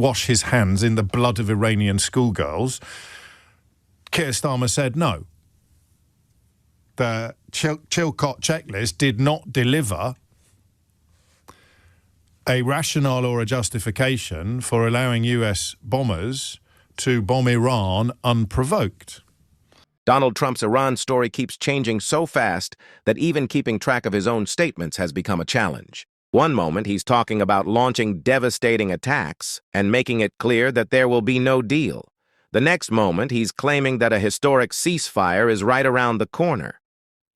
wash his hands in the blood of Iranian schoolgirls, Keir Starmer said no. The Chilcot checklist did not deliver a rationale or a justification for allowing US bombers to bomb Iran unprovoked. Donald Trump's Iran story keeps changing so fast that even keeping track of his own statements has become a challenge. One moment he's talking about launching devastating attacks and making it clear that there will be no deal. The next moment he's claiming that a historic ceasefire is right around the corner.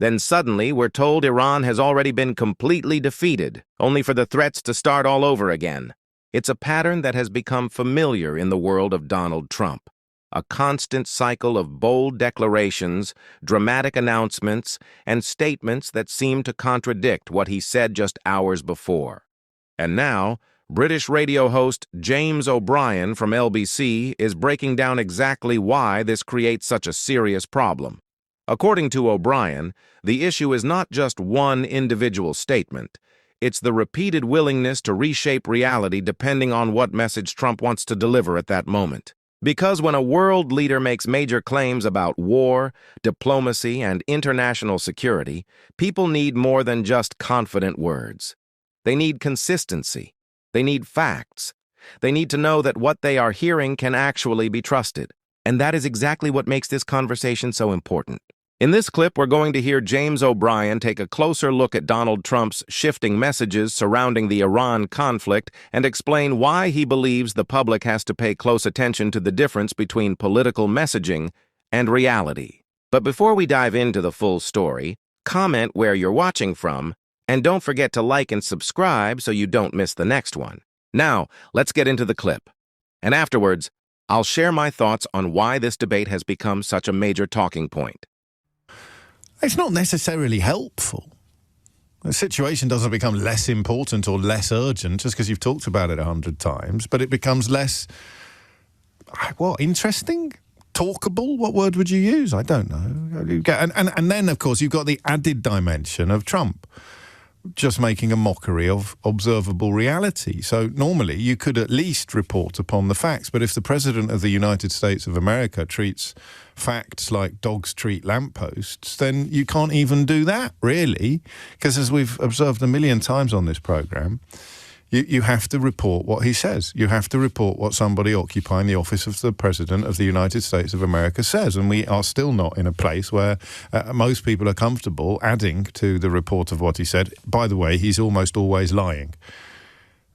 Then suddenly we're told Iran has already been completely defeated, only for the threats to start all over again. It's a pattern that has become familiar in the world of Donald Trump. A constant cycle of bold declarations, dramatic announcements, and statements that seem to contradict what he said just hours before. And now, British radio host James O'Brien from LBC is breaking down exactly why this creates such a serious problem. According to O'Brien, the issue is not just one individual statement. It's the repeated willingness to reshape reality depending on what message Trump wants to deliver at that moment. Because when a world leader makes major claims about war, diplomacy, and international security, people need more than just confident words. They need consistency. They need facts. They need to know that what they are hearing can actually be trusted. And that is exactly what makes this conversation so important. In this clip, we're going to hear James O'Brien take a closer look at Donald Trump's shifting messages surrounding the Iran conflict and explain why he believes the public has to pay close attention to the difference between political messaging and reality. But before we dive into the full story, comment where you're watching from, and don't forget to like and subscribe so you don't miss the next one. Now, let's get into the clip. And afterwards, I'll share my thoughts on why this debate has become such a major talking point. It's not necessarily helpful. The situation doesn't become less important or less urgent just because you've talked about it 100 times, but it becomes less, interesting? Talkable? What word would you use? I don't know. And then, of course, you've got the added dimension of Trump just making a mockery of observable reality. So normally you could at least report upon the facts, but if the President of the United States of America treats facts like dogs treat lampposts, then you can't even do that, really, because as we've observed a million times on this program, you have to report what he says. You have to report what somebody occupying the office of the President of the United States of America says. And we are still not in a place where most people are comfortable adding to the report of what he said. By the way, he's almost always lying.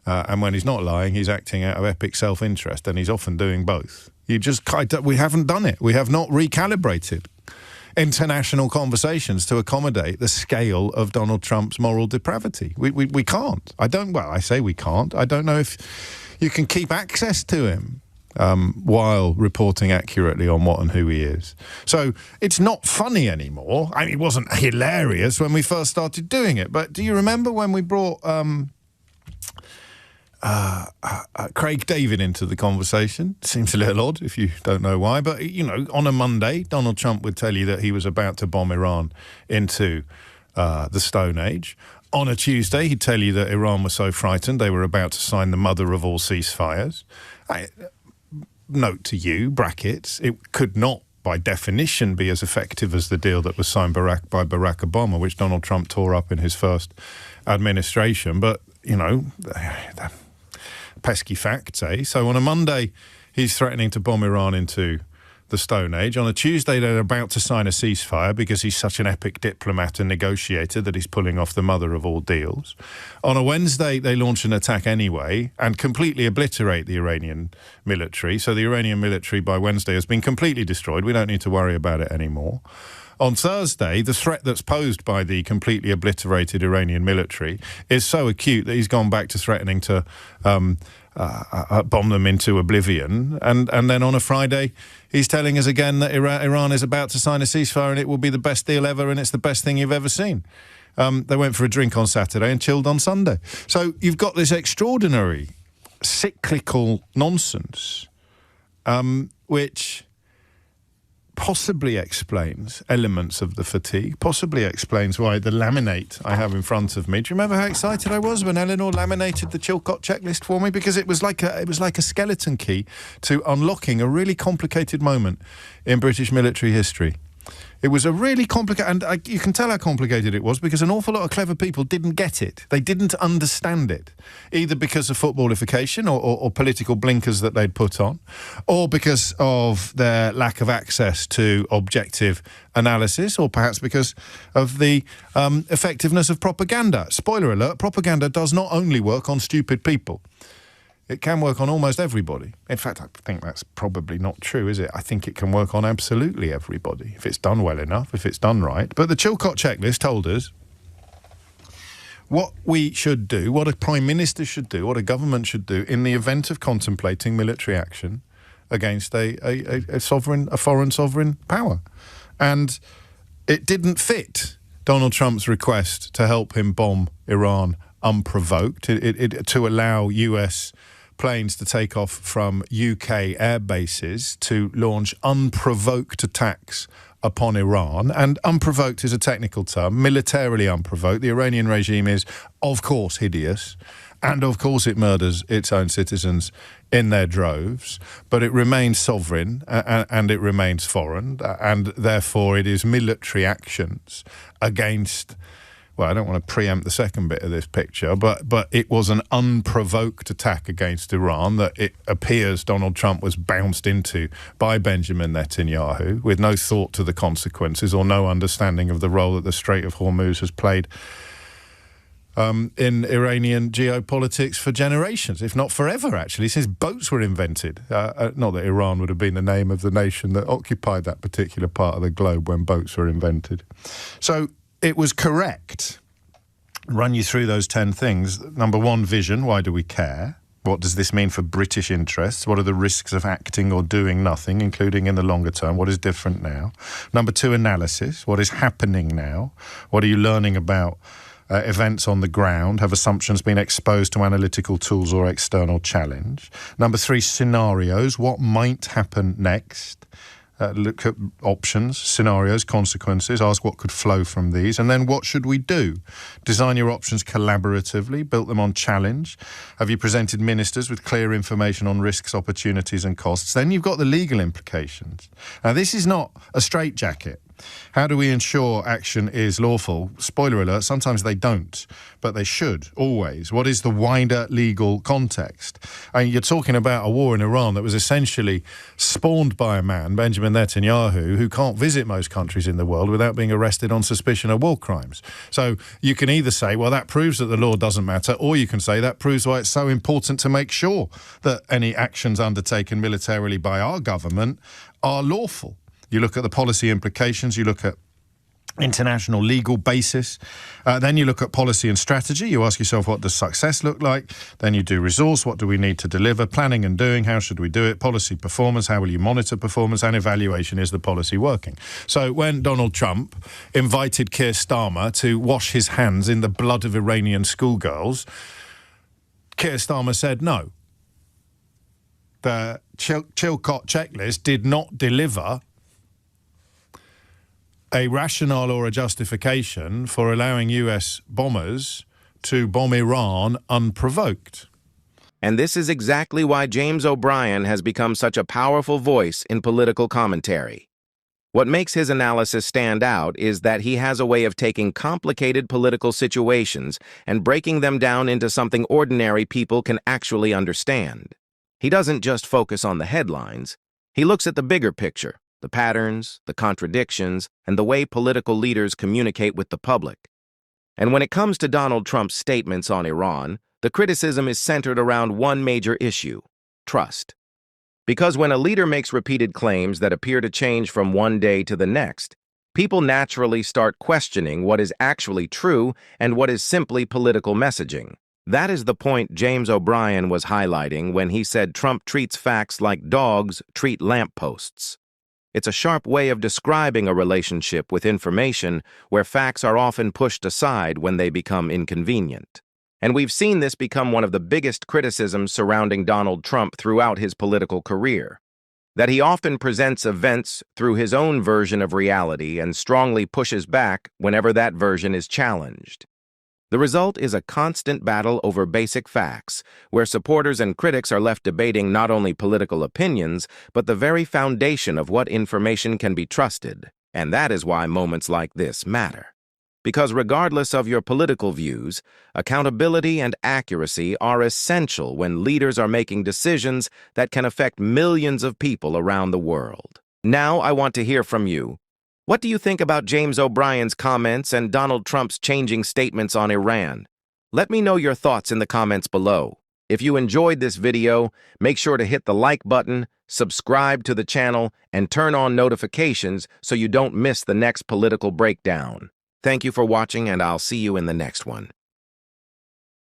And when he's not lying, he's acting out of epic self-interest, and he's often doing both. We haven't done it. We have not recalibrated international conversations to accommodate the scale of Donald Trump's moral depravity. We can't. I say we can't. I don't know if you can keep access to him while reporting accurately on what and who he is. So it's not funny anymore. I mean, it wasn't hilarious when we first started doing it, but do you remember when we brought Craig David into the conversation? Seems a little odd if you don't know why, but on a Monday, Donald Trump would tell you that he was about to bomb Iran into the Stone Age. On a Tuesday, he'd tell you that Iran was so frightened they were about to sign the mother of all ceasefires. Note to you, brackets, it could not by definition be as effective as the deal that was signed by Barack Obama, which Donald Trump tore up in his first administration. But, the pesky facts, eh? So on a Monday, he's threatening to bomb Iran into the Stone Age. On a Tuesday, they're about to sign a ceasefire because he's such an epic diplomat and negotiator that he's pulling off the mother of all deals. On a Wednesday, they launch an attack anyway and completely obliterate the Iranian military. So the Iranian military by Wednesday has been completely destroyed. We don't need to worry about it anymore. On Thursday, the threat that's posed by the completely obliterated Iranian military is so acute that he's gone back to threatening to bomb them into oblivion. And then on a Friday, he's telling us again that Iran is about to sign a ceasefire and it will be the best deal ever and it's the best thing you've ever seen. They went for a drink on Saturday and chilled on Sunday. So you've got this extraordinary cyclical nonsense, which possibly explains elements of the fatigue, possibly explains why the laminate I have in front of me. Do you remember how excited I was when Eleanor laminated the Chilcot checklist for me? Because it was like a skeleton key to unlocking a really complicated moment in British military history. It was a really complicated, and you can tell how complicated it was because an awful lot of clever people didn't get it. They didn't understand it, either because of footballification or political blinkers that they'd put on, or because of their lack of access to objective analysis, or perhaps because of the effectiveness of propaganda. Spoiler alert, propaganda does not only work on stupid people. It can work on almost everybody. In fact, I think that's probably not true, is it? I think it can work on absolutely everybody, if it's done well enough, if it's done right. But the Chilcot checklist told us what we should do, what a Prime Minister should do, what a government should do in the event of contemplating military action against a foreign sovereign power. And it didn't fit Donald Trump's request to help him bomb Iran unprovoked, to allow US planes to take off from UK air bases to launch unprovoked attacks upon Iran. And unprovoked is a technical term, militarily unprovoked. The Iranian regime is, of course, hideous. And, of course, it murders its own citizens in their droves. But it remains sovereign and it remains foreign. And, therefore, it is military actions against... Well, I don't want to preempt the second bit of this picture, but it was an unprovoked attack against Iran that it appears Donald Trump was bounced into by Benjamin Netanyahu with no thought to the consequences or no understanding of the role that the Strait of Hormuz has played in Iranian geopolitics for generations, if not forever, actually, since boats were invented. Not that Iran would have been the name of the nation that occupied that particular part of the globe when boats were invented. So it was correct. Run you through those 10 things. Number one, vision. Why do we care? What does this mean for British interests? What are the risks of acting or doing nothing, including in the longer term? What is different now? Number two, analysis. What is happening now? What are you learning about events on the ground? Have assumptions been exposed to analytical tools or external challenge? Number three, scenarios. What might happen next? Look at options, scenarios, consequences, ask what could flow from these, and then what should we do? Design your options collaboratively, built them on challenge. Have you presented ministers with clear information on risks, opportunities and costs? Then you've got the legal implications. Now, this is not a straitjacket. How do we ensure action is lawful? Spoiler alert, sometimes they don't, but they should, always. What is the wider legal context? I mean, you're talking about a war in Iran that was essentially spawned by a man, Benjamin Netanyahu, who can't visit most countries in the world without being arrested on suspicion of war crimes. So you can either say, well, that proves that the law doesn't matter, or you can say that proves why it's so important to make sure that any actions undertaken militarily by our government are lawful. You look at the policy implications, you look at international legal basis, then you look at policy and strategy. You ask yourself, what does success look like? Then you do resource, what do we need to deliver? Planning and doing, how should we do it? Policy performance, how will you monitor performance? And evaluation, is the policy working? So when Donald Trump invited Keir Starmer to wash his hands in the blood of Iranian schoolgirls, Keir Starmer said no. The Chilcot checklist did not deliver a rationale or a justification for allowing US bombers to bomb Iran unprovoked. And this is exactly why James O'Brien has become such a powerful voice in political commentary. What makes his analysis stand out is that he has a way of taking complicated political situations and breaking them down into something ordinary people can actually understand. He doesn't just focus on the headlines. He looks at the bigger picture, the patterns, the contradictions, and the way political leaders communicate with the public. And when it comes to Donald Trump's statements on Iran, the criticism is centered around one major issue: trust. Because when a leader makes repeated claims that appear to change from one day to the next, people naturally start questioning what is actually true and what is simply political messaging. That is the point James O'Brien was highlighting when he said Trump treats facts like dogs treat lampposts. It's a sharp way of describing a relationship with information where facts are often pushed aside when they become inconvenient. And we've seen this become one of the biggest criticisms surrounding Donald Trump throughout his political career. that he often presents events through his own version of reality and strongly pushes back whenever that version is challenged. The result is a constant battle over basic facts, where supporters and critics are left debating not only political opinions, but the very foundation of what information can be trusted. And that is why moments like this matter. Because regardless of your political views, accountability and accuracy are essential when leaders are making decisions that can affect millions of people around the world. Now I want to hear from you. What do you think about James O'Brien's comments and Donald Trump's changing statements on Iran? Let me know your thoughts in the comments below. If you enjoyed this video, make sure to hit the like button, subscribe to the channel, and turn on notifications so you don't miss the next political breakdown. Thank you for watching, and I'll see you in the next one.